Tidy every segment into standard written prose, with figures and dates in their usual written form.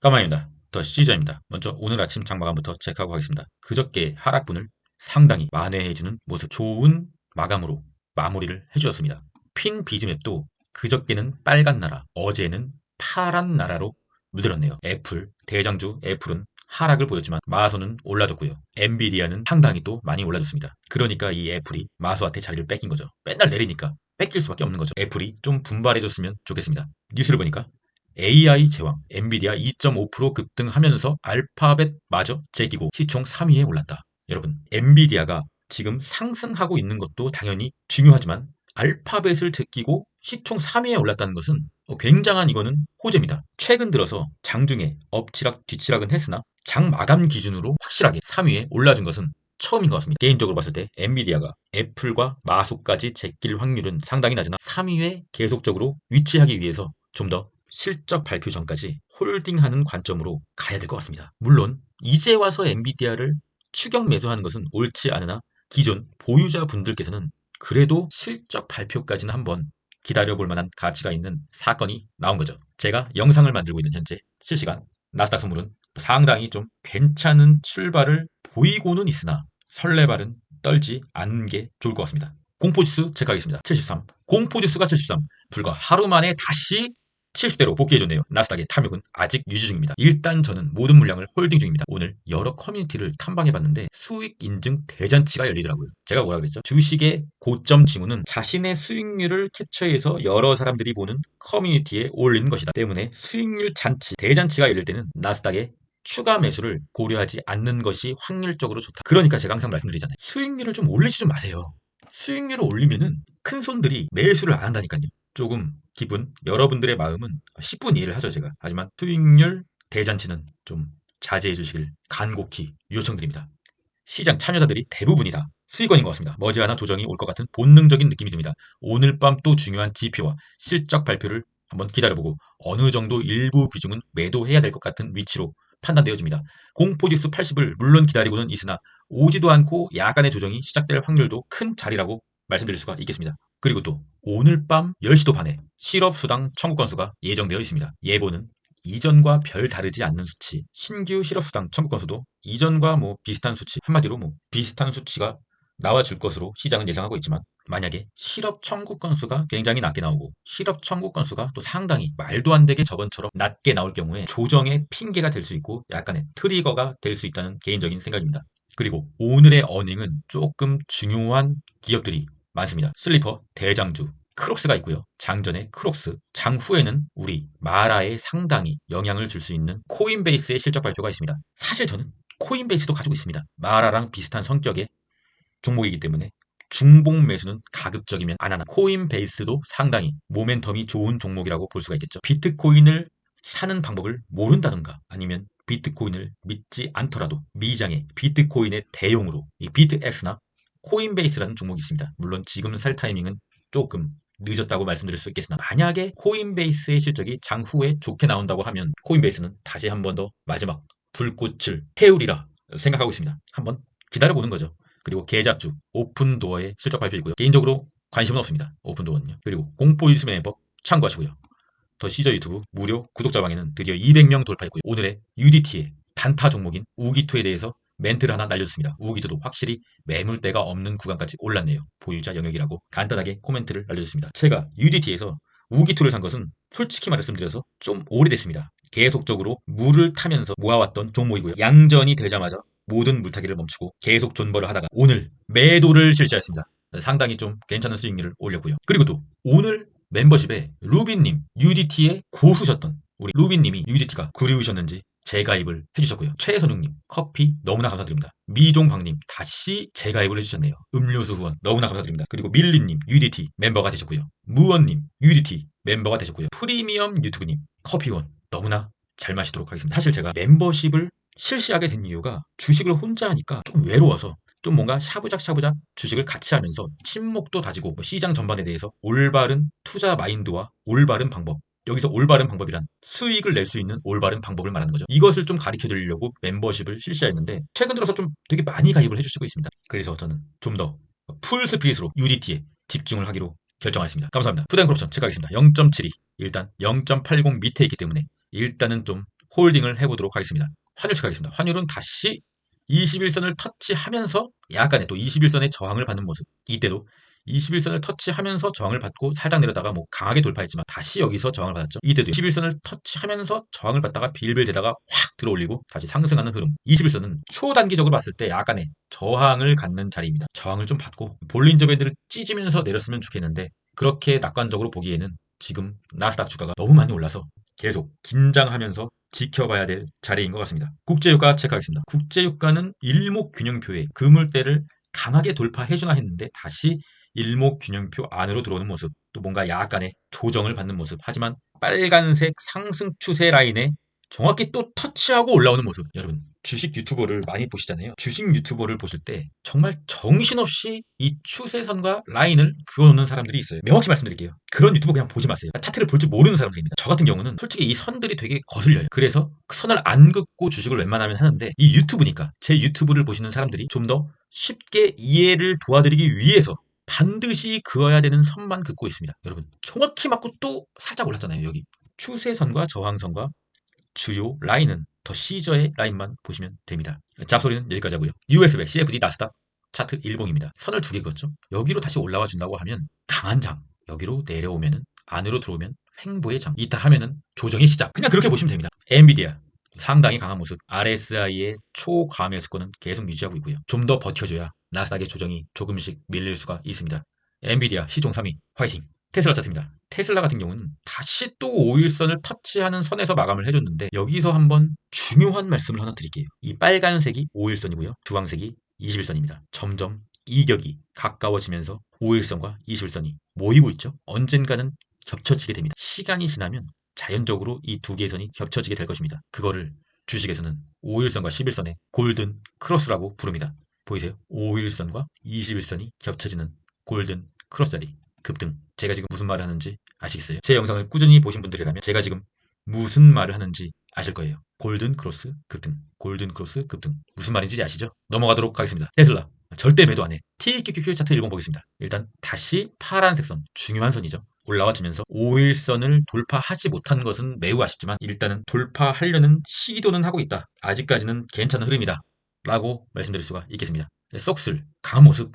까마입니다. 더 시저입니다. 먼저 오늘 아침 장마감부터 체크하고 가겠습니다. 그저께 하락분을 상당히 만회해주는 모습, 좋은 마감으로 마무리를 해주었습니다. 핀 비즈맵도 그저께는 빨간 나라, 어제는 파란 나라로 물들었네요. 대장주 애플은 하락을 보였지만 마소는 올라줬고요. 엔비디아는 상당히 또 많이 올라줬습니다. 그러니까 이 애플이 마소한테 자리를 뺏긴 거죠. 맨날 내리니까 뺏길 수밖에 없는 거죠. 애플이 좀 분발해줬으면 좋겠습니다. 뉴스를 보니까 AI 제왕, 엔비디아 2.5% 급등하면서 알파벳마저 제끼고 시총 3위에 올랐다. 여러분, 엔비디아가 지금 상승하고 있는 것도 당연히 중요하지만 알파벳을 제끼고 시총 3위에 올랐다는 것은 굉장한 이거는 호재입니다. 최근 들어서 장중에 엎치락 뒤치락은 했으나 장 마감 기준으로 확실하게 3위에 올라준 것은 처음인 것 같습니다. 개인적으로 봤을 때 엔비디아가 애플과 마소까지 제낄 확률은 상당히 낮으나 3위에 계속적으로 위치하기 위해서 좀 더 실적 발표 전까지 홀딩하는 관점으로 가야 될 것 같습니다. 물론 이제 와서 엔비디아를 추격 매수하는 것은 옳지 않으나 기존 보유자분들께서는 그래도 실적 발표까지는 한번 기다려볼 만한 가치가 있는 사건이 나온 거죠. 제가 영상을 만들고 있는 현재 실시간 나스닥 선물은 상당히 좀 괜찮은 출발을 보이고는 있으나 설레발은 떨지 않는 게 좋을 것 같습니다. 공포지수 체크하겠습니다. 73. 공포지수가 73. 불과 하루 만에 다시 70대로 복귀해줬네요. 나스닥의 탐욕은 아직 유지 중입니다. 일단 저는 모든 물량을 홀딩 중입니다. 오늘 여러 커뮤니티를 탐방해봤는데 수익 인증 대잔치가 열리더라고요. 제가 뭐라 그랬죠? 주식의 고점 징후는 자신의 수익률을 캡처해서 여러 사람들이 보는 커뮤니티에 올리는 것이다. 때문에 수익률 잔치, 대잔치가 열릴 때는 나스닥의 추가 매수를 고려하지 않는 것이 확률적으로 좋다. 그러니까 제가 항상 말씀드리잖아요. 수익률을 좀 올리지 좀 마세요. 수익률을 올리면은 큰 손들이 매수를 안 한다니까요. 조금 기분, 여러분들의 마음은 10분 이해를 하죠, 제가. 하지만 수익률 대잔치는 좀 자제해 주시길 간곡히 요청드립니다. 시장 참여자들이 대부분이 다 수익원인 것 같습니다. 머지않아 조정이 올 것 같은 본능적인 느낌이 듭니다. 오늘 밤 또 중요한 지표와 실적 발표를 한번 기다려보고 어느 정도 일부 비중은 매도해야 될 것 같은 위치로 판단되어집니다. 공포지수 80을 물론 기다리고는 있으나 오지도 않고 야간의 조정이 시작될 확률도 큰 자리라고 말씀드릴 수가 있겠습니다. 그리고 또 오늘 밤 10시도 반에 실업수당 청구 건수가 예정되어 있습니다. 예보는 이전과 별 다르지 않는 수치, 신규 실업수당 청구 건수도 이전과 비슷한 수치, 한마디로 비슷한 수치가 나와줄 것으로 시장은 예상하고 있지만 만약에 실업 청구 건수가 굉장히 낮게 나오고 실업 청구 건수가 또 상당히 말도 안 되게 저번처럼 낮게 나올 경우에 조정의 핑계가 될 수 있고 약간의 트리거가 될 수 있다는 개인적인 생각입니다. 그리고 오늘의 어닝은 조금 중요한 기업들이 많습니다. 슬리퍼, 대장주, 크록스가 있고요. 장전에 크록스, 장후에는 우리 마라에 상당히 영향을 줄 수 있는 코인베이스의 실적 발표가 있습니다. 사실 저는 코인베이스도 가지고 있습니다. 마라랑 비슷한 성격의 종목이기 때문에 중복 매수는 가급적이면 안 하나. 코인베이스도 상당히 모멘텀이 좋은 종목이라고 볼 수가 있겠죠. 비트코인을 사는 방법을 모른다던가 아니면 비트코인을 믿지 않더라도 미장의 비트코인의 대용으로 이 비트엑스나 코인베이스라는 종목이 있습니다. 물론 지금 살 타이밍은 조금 늦었다고 말씀드릴 수 있겠으나 만약에 코인베이스의 실적이 장후에 좋게 나온다고 하면 코인베이스는 다시 한 번 더 마지막 불꽃을 태우리라 생각하고 있습니다. 한번 기다려보는 거죠. 그리고 계잡주 오픈도어의 실적 발표 있고요. 개인적으로 관심은 없습니다. 오픈도어는요. 그리고 공포지수 매매법 참고하시고요. 더 시저 유튜브 무료 구독자 방에는 드디어 200명 돌파했고요. 오늘의 UDT의 단타 종목인 우기투에 대해서 멘트를 하나 날려줬습니다. 우기투도 확실히 매물대가 없는 구간까지 올랐네요. 보유자 영역이라고 간단하게 코멘트를 날려줬습니다. 제가 UDT에서 우기투를 산 것은 솔직히 말씀드려서 좀 오래됐습니다. 계속적으로 물을 타면서 모아왔던 종목이고요. 양전이 되자마자 모든 물타기를 멈추고 계속 존버를 하다가 오늘 매도를 실시했습니다. 상당히 좀 괜찮은 수익률을 올렸고요. 그리고 또 오늘 멤버십에 루비님 UDT에 고수셨던 우리 루비님이 UDT가 그리우셨는지 재가입을 해주셨고요. 최선웅님 커피 너무나 감사드립니다. 미종박님 다시 재가입을 해주셨네요. 음료수 후원 너무나 감사드립니다. 그리고 밀리님 UDT 멤버가 되셨고요. 무원님 UDT 멤버가 되셨고요. 프리미엄 유튜브님 커피 후원 너무나 잘 마시도록 하겠습니다. 사실 제가 멤버십을 실시하게 된 이유가 주식을 혼자 하니까 좀 외로워서 좀 뭔가 샤부작 주식을 같이 하면서 친목도 다지고 시장 전반에 대해서 올바른 투자 마인드와 올바른 방법, 여기서 올바른 방법이란 수익을 낼 수 있는 올바른 방법을 말하는 거죠. 이것을 좀 가르쳐 드리려고 멤버십을 실시했는데 최근 들어서 좀 되게 많이 가입을 해주시고 있습니다. 그래서 저는 좀 더 풀스피릿으로 UDT에 집중을 하기로 결정하였습니다. 감사합니다. 푸드앤크롭션 체크하겠습니다. 0.72 일단 0.80 밑에 있기 때문에 일단은 좀 홀딩을 해보도록 하겠습니다. 환율 체크하겠습니다. 환율은 다시 21선을 터치하면서 약간의 또 21선의 저항을 받는 모습. 이때도 21선을 터치하면서 저항을 받고 살짝 내렸다가 뭐 강하게 돌파했지만 다시 여기서 저항을 받았죠. 이때도 21선을 터치하면서 저항을 받다가 빌빌대다가 확 들어올리고 다시 상승하는 흐름. 21선은 초단기적으로 봤을 때 약간의 저항을 갖는 자리입니다. 저항을 좀 받고 볼린저 밴드를 찢으면서 내렸으면 좋겠는데 그렇게 낙관적으로 보기에는 지금 나스닥 주가가 너무 많이 올라서 계속 긴장하면서 지켜봐야 될 자리인 것 같습니다. 국제유가 체크하겠습니다. 국제유가는 일목균형표의 그물대를 강하게 돌파해주나 했는데 다시 일목균형표 안으로 들어오는 모습, 또 뭔가 약간의 조정을 받는 모습. 하지만 빨간색 상승 추세 라인에 정확히 또 터치하고 올라오는 모습. 여러분, 주식 유튜버를 많이 보시잖아요. 주식 유튜버를 보실 때 정말 정신없이 이 추세선과 라인을 그어놓는 사람들이 있어요. 명확히 말씀드릴게요. 그런 유튜버 그냥 보지 마세요. 차트를 볼 줄 모르는 사람들입니다. 저 같은 경우는 솔직히 이 선들이 되게 거슬려요. 그래서 그 선을 안 긋고 주식을 웬만하면 하는데 이 유튜브니까 제 유튜브를 보시는 사람들이 좀 더 쉽게 이해를 도와드리기 위해서 반드시 그어야 되는 선만 긋고 있습니다. 여러분, 정확히 맞고 또 살짝 올랐잖아요. 여기 추세선과 저항선과 주요 라인은 더 시저의 라인만 보시면 됩니다. 잡소리는 여기까지 하고요. US100, CFD, 나스닥 차트 일봉입니다. 선을 두 개 그었죠. 여기로 다시 올라와 준다고 하면 강한 장, 여기로 내려오면은 안으로 들어오면 횡보의 장, 이탈하면은 조정의 시작. 그냥 그렇게 보시면 됩니다. 엔비디아 상당히 강한 모습, RSI의 초과매수권은 계속 유지하고 있고요. 좀 더 버텨줘야 나스닥의 조정이 조금씩 밀릴 수가 있습니다. 엔비디아 시종 3위 화이팅. 테슬라 차트입니다. 테슬라 같은 경우는 다시 또 5일선을 터치하는 선에서 마감을 해줬는데 여기서 한번 중요한 말씀을 하나 드릴게요. 이 빨간색이 5일선이고요. 주황색이 21선입니다. 점점 이격이 가까워지면서 5일선과 21선이 모이고 있죠. 언젠가는 겹쳐지게 됩니다. 시간이 지나면 자연적으로 이 두 개의 선이 겹쳐지게 될 것입니다. 그거를 주식에서는 5일선과 11선의 골든 크로스라고 부릅니다. 보이세요? 5일선과 21선이 겹쳐지는 골든 크로스 자리. 급등. 제가 지금 무슨 말을 하는지 아시겠어요? 제 영상을 꾸준히 보신 분들이라면 제가 지금 무슨 말을 하는지 아실 거예요. 골든 크로스 급등. 골든 크로스 급등. 무슨 말인지 아시죠? 넘어가도록 하겠습니다. 테슬라. 절대 매도 안 해. TQQQ 차트 일봉 보겠습니다. 일단 다시 파란색 선. 중요한 선이죠. 올라와주면서 5일선을 돌파하지 못한 것은 매우 아쉽지만 일단은 돌파하려는 시도는 하고 있다. 아직까지는 괜찮은 흐름이다. 라고 말씀드릴 수가 있겠습니다. 쏙슬. 강한 모습.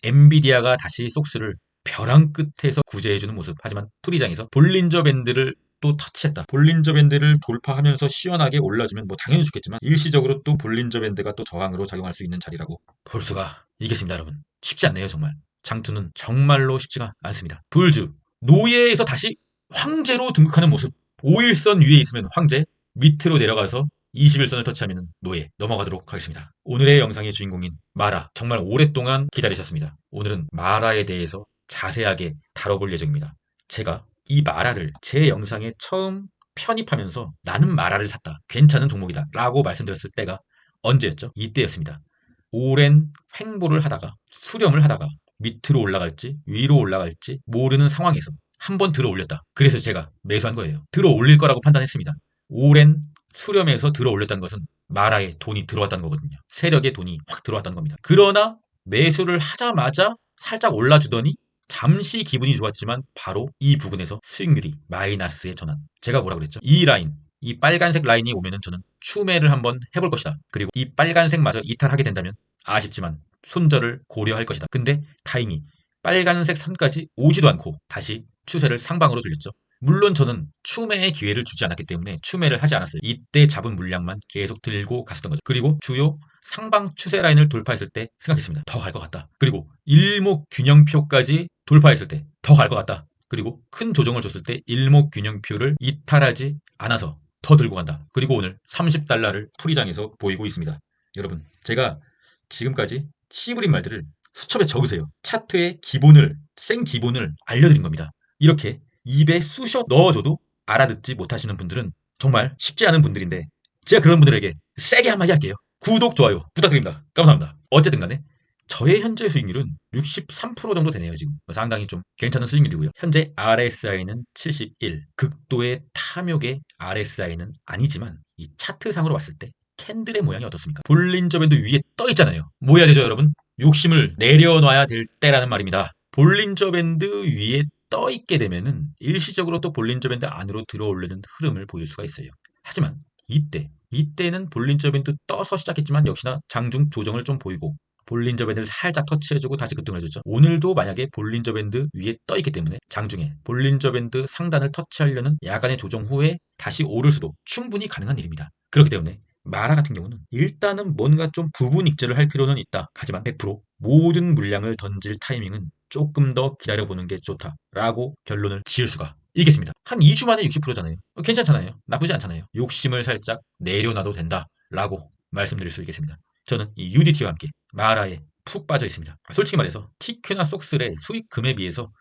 엔비디아가 다시 쏙스를 벼랑 끝에서 구제해주는 모습. 하지만 프리장에서 볼린저 밴드를 또 터치했다. 볼린저 밴드를 돌파하면서 시원하게 올라주면 뭐 당연히 좋겠지만 일시적으로 또 볼린저 밴드가 또 저항으로 작용할 수 있는 자리라고 볼 수가 있겠습니다. 여러분, 쉽지 않네요. 정말 장투는 정말로 쉽지가 않습니다. 불주 노예에서 다시 황제로 등극하는 모습. 5일선 위에 있으면 황제, 밑으로 내려가서 21선을 터치하면 노예. 넘어가도록 하겠습니다. 오늘의 영상의 주인공인 마라. 정말 오랫동안 기다리셨습니다. 오늘은 마라에 대해서 자세하게 다뤄볼 예정입니다. 제가 이 마라를 제 영상에 처음 편입하면서 나는 마라를 샀다. 괜찮은 종목이다. 라고 말씀드렸을 때가 언제였죠? 이때였습니다. 오랜 횡보를 하다가 수렴을 하다가 밑으로 올라갈지 위로 올라갈지 모르는 상황에서 한번 들어 올렸다. 그래서 제가 매수한 거예요. 들어 올릴 거라고 판단했습니다. 오랜 수렴에서 들어 올렸다는 것은 마라에 돈이 들어왔다는 거거든요. 세력의 돈이 확 들어왔다는 겁니다. 그러나 매수를 하자마자 살짝 올라주더니 잠시 기분이 좋았지만 바로 이 부분에서 수익률이 마이너스의 전환. 제가 뭐라 그랬죠? 이 라인, 이 빨간색 라인이 오면은 저는 추매를 한번 해볼 것이다. 그리고 이 빨간색마저 이탈하게 된다면 아쉽지만 손절을 고려할 것이다. 근데 다행히 빨간색 선까지 오지도 않고 다시 추세를 상방으로 돌렸죠. 물론 저는 추매의 기회를 주지 않았기 때문에 추매를 하지 않았어요. 이때 잡은 물량만 계속 들고 갔었던 거죠. 그리고 주요 상방 추세 라인을 돌파했을 때 생각했습니다. 더 갈 것 같다. 그리고 일목균형표까지 돌파했을 때 더 갈 것 같다. 그리고 큰 조정을 줬을 때 일목균형표를 이탈하지 않아서 더 들고 간다. 그리고 오늘 30달러를 풀이장에서 보이고 있습니다. 여러분, 제가 지금까지 씨부린 말들을 수첩에 적으세요. 차트의 기본을, 생기본을 알려드린 겁니다. 이렇게 입에 쑤셔 넣어줘도 알아듣지 못하시는 분들은 정말 쉽지 않은 분들인데 제가 그런 분들에게 세게 한마디 할게요. 구독, 좋아요 부탁드립니다. 감사합니다. 어쨌든 간에 저의 현재 수익률은 63% 정도 되네요. 지금 상당히 좀 괜찮은 수익률이고요. 현재 RSI는 71. 극도의 탐욕의 RSI는 아니지만 이 차트상으로 봤을 때 캔들의 모양이 어떻습니까? 볼린저 밴드 위에 떠 있잖아요. 뭐 해야 되죠, 여러분? 욕심을 내려놔야 될 때라는 말입니다. 볼린저 밴드 위에 떠 있게 되면은 일시적으로 또 볼린저 밴드 안으로 들어오려는 흐름을 보일 수가 있어요. 하지만 이때는 볼린저 밴드 떠서 시작했지만 역시나 장중 조정을 좀 보이고 볼린저 밴드를 살짝 터치해주고 다시 급등을 해줬죠. 오늘도 만약에 볼린저 밴드 위에 떠있기 때문에 장중에 볼린저 밴드 상단을 터치하려는 야간의 조정 후에 다시 오를 수도 충분히 가능한 일입니다. 그렇기 때문에 마라 같은 경우는 일단은 뭔가 좀 부분 익절을 할 필요는 있다. 하지만 100% 모든 물량을 던질 타이밍은 조금 더 기다려보는 게 좋다라고 결론을 지을 수가 있겠습니다. 한 2주 만에 60%잖아요. 괜찮잖아요. 나쁘지 않잖아요. 욕심을 살짝 내려놔도 된다라고 말씀드릴 수 있겠습니다. 저는 이 UDT와 함께 마라에 푹 빠져 있습니다. 솔직히 말해서 TQ나 속슬의 수익금에 비해서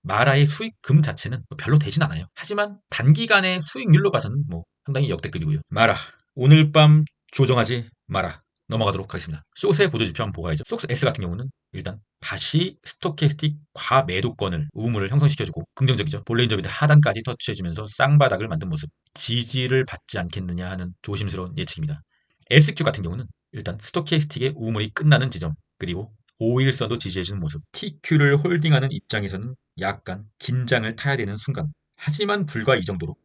마라의 수익금 자체는 별로 되진 않아요. 하지만 단기간의 수익률로 봐서는 상당히 역대급이고요. 마라 오늘 밤 조정하지 마라. 넘어가도록 하겠습니다. 숏의 보조지표 한번 보고 가야죠. 속스 S 같은 경우는 일단 다시 스토캐스틱 과매도권을 우물을 형성시켜주고 긍정적이죠. 볼레인저 밴드 하단까지 터치해주면서 쌍바닥을 만든 모습. 지지를 받지 않겠느냐 하는 조심스러운 예측입니다. SQ 같은 경우는 일단 스토캐스틱의 우물이 끝나는 지점 그리고 5일선도 지지해주는 모습. TQ를 홀딩하는 입장에서는 약간 긴장을 타야 되는 순간. 하지만 불과 이 정도로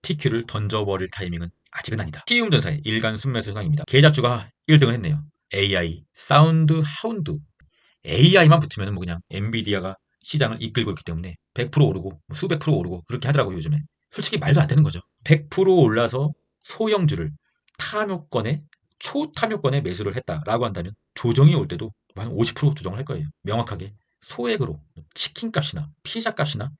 TQ를 던져버릴 타이밍은 아직은 아니다. 키움전사의 일간 순매수 현황입니다. 계좌주가 1등을 했네요. AI, 사운드, 하운드. AI만 붙으면 그냥 엔비디아가 시장을 이끌고 있기 때문에 100% 오르고 수백 프로 오르고 그렇게 하더라고요 요즘에. 솔직히 말도 안 되는 거죠. 100% 올라서 소형주를 탐욕권에 초탐욕권에 매수를 했다라고 한다면 조정이 올 때도 한 50% 조정을 할 거예요. 명확하게 소액으로 치킨값이나 피자값이나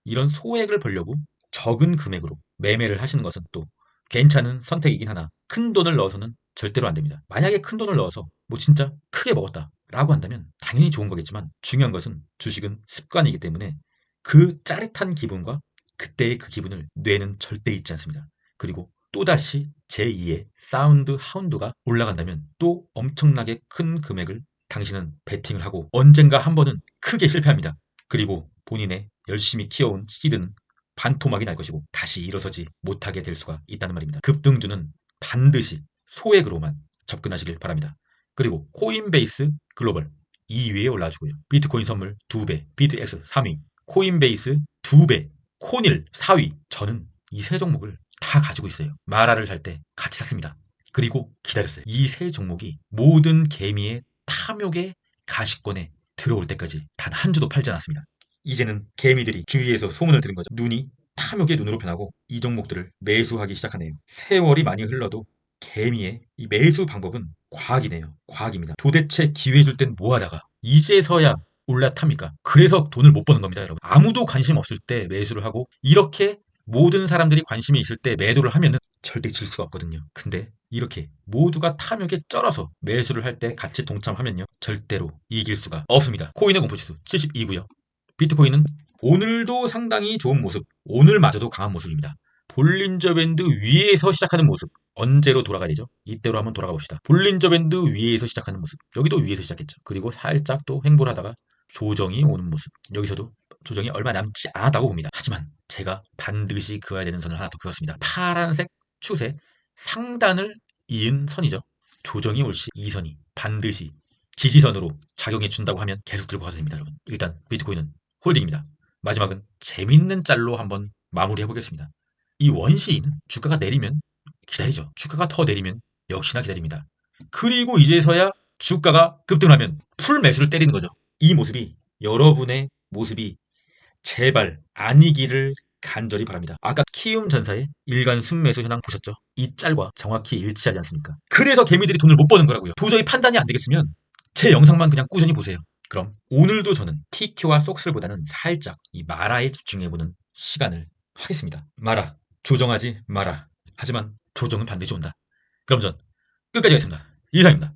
이런 소액을 벌려고 적은 금액으로 매매를 하시는 것은 또 괜찮은 선택이긴 하나 큰 돈을 넣어서는 절대로 안 됩니다. 만약에 큰 돈을 넣어서 진짜 크게 먹었다라고 한다면 당연히 좋은 거겠지만 중요한 것은 주식은 습관이기 때문에 그 짜릿한 기분과 그때의 그 기분을 뇌는 절대 잊지 않습니다. 그리고 또다시 제2의 사운드 하운드가 올라간다면 또 엄청나게 큰 금액을 당신은 베팅을 하고 언젠가 한 번은 크게 실패합니다. 그리고 본인의 열심히 키워온 시드는 반토막이 날 것이고 다시 일어서지 못하게 될 수가 있다는 말입니다. 급등주는 반드시 소액으로만 접근하시길 바랍니다. 그리고 코인베이스 글로벌 2위에 올라주고요. 비트코인 선물 2배, 비트X 3위, 코인베이스 2배, 코닐 4위. 저는 이 세 종목을 다 가지고 있어요. 마라를 살 때 같이 샀습니다. 그리고 기다렸어요. 이 세 종목이 모든 개미의 탐욕의 가시권에 들어올 때까지 단 한 주도 팔지 않았습니다. 이제는 개미들이 주위에서 소문을 들은 거죠. 눈이 탐욕의 눈으로 변하고 이 종목들을 매수하기 시작하네요. 세월이 많이 흘러도 개미의 이 매수 방법은 과학이네요. 과학입니다. 도대체 기회 줄 땐 뭐 하다가 이제서야 올라탑니까? 그래서 돈을 못 버는 겁니다, 여러분. 아무도 관심 없을 때 매수를 하고 이렇게 모든 사람들이 관심이 있을 때 매도를 하면은 절대 질 수가 없거든요. 근데 이렇게 모두가 탐욕에 쩔어서 매수를 할 때 같이 동참하면요. 절대로 이길 수가 없습니다. 코인의 공포지수 72고요. 비트코인은 오늘도 상당히 좋은 모습, 오늘마저도 강한 모습입니다. 볼린저 밴드 위에서 시작하는 모습, 언제로 돌아가야 되죠? 이때로 한번 돌아가 봅시다. 볼린저 밴드 위에서 시작하는 모습, 여기도 위에서 시작했죠. 그리고 살짝 또 횡보를 하다가 조정이 오는 모습, 여기서도 조정이 얼마 남지 않았다고 봅니다. 하지만 제가 반드시 그어야 되는 선을 하나 더 그었습니다. 파란색 추세 상단을 이은 선이죠. 조정이 올 시 이 선이 반드시 지지선으로 작용해 준다고 하면 계속 들고 가도 됩니다, 여러분. 일단 비트코인은 홀딩입니다. 마지막은 재밌는 짤로 한번 마무리해 보겠습니다. 이 원시인은 주가가 내리면 기다리죠. 주가가 더 내리면 역시나 기다립니다. 그리고 이제서야 주가가 급등하면 풀 매수를 때리는 거죠. 이 모습이 여러분의 모습이 제발 아니기를 간절히 바랍니다. 아까 키움전사의 일간 순매수 현황 보셨죠? 이 짤과 정확히 일치하지 않습니까? 그래서 개미들이 돈을 못 버는 거라고요. 도저히 판단이 안 되겠으면 제 영상만 그냥 꾸준히 보세요. 그럼 오늘도 저는 TQ와 속슬보다는 살짝 이 마라에 집중해보는 시간을 하겠습니다. 마라, 조정하지 마라. 하지만 조정은 반드시 온다. 그럼 전 끝까지 하겠습니다. 이상입니다.